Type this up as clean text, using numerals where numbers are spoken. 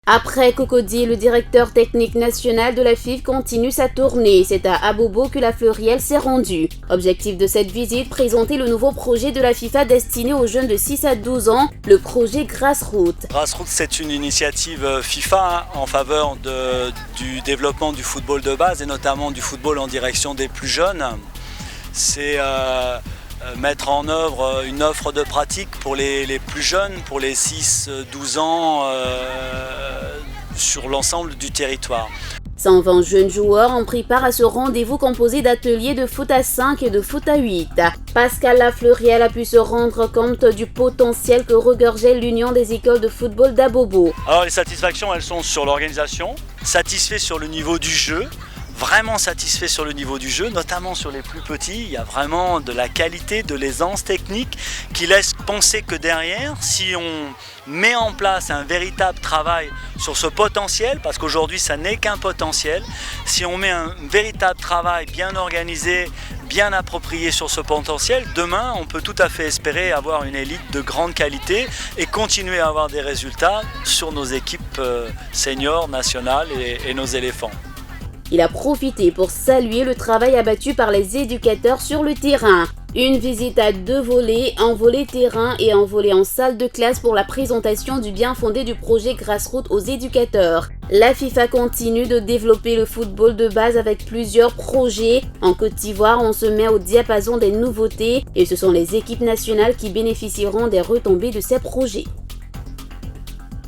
Après Cocody, le directeur technique national de la FIFA continue sa tournée. C'est à Abobo que la Fleurielle s'est rendue. Objectif de cette visite, présenter le nouveau projet de la FIFA destiné aux jeunes de 6 à 12 ans, le projet Grassroots. Grassroots, c'est une initiative FIFA en faveur du développement du football de base et notamment du football en direction des plus jeunes. C'est mettre en œuvre une offre de pratique pour les plus jeunes, pour les 6-12 ans sur l'ensemble du territoire. 120 jeunes joueurs ont pris part à ce rendez-vous composé d'ateliers de foot à 5 et de foot à 8. Pascal Lafleurielle a pu se rendre compte du potentiel que regorgeait l'Union des écoles de football d'Abobo. Alors les satisfactions, elles sont sur l'organisation, satisfait sur le niveau du jeu, vraiment satisfait sur le niveau du jeu, notamment sur les plus petits. Il y a vraiment de la qualité, de l'aisance technique qui laisse penser que derrière, si on met en place un véritable travail sur ce potentiel, parce qu'aujourd'hui ça n'est qu'un potentiel, si on met un véritable travail bien organisé, bien approprié sur ce potentiel, demain on peut tout à fait espérer avoir une élite de grande qualité et continuer à avoir des résultats sur nos équipes seniors, nationales et nos éléphants. Il a profité pour saluer le travail abattu par les éducateurs sur le terrain. Une visite à 2 volets, un volet terrain et un volet en salle de classe pour la présentation du bien fondé du projet Grassroots aux éducateurs. La FIFA continue de développer le football de base avec plusieurs projets. En Côte d'Ivoire, on se met au diapason des nouveautés et ce sont les équipes nationales qui bénéficieront des retombées de ces projets.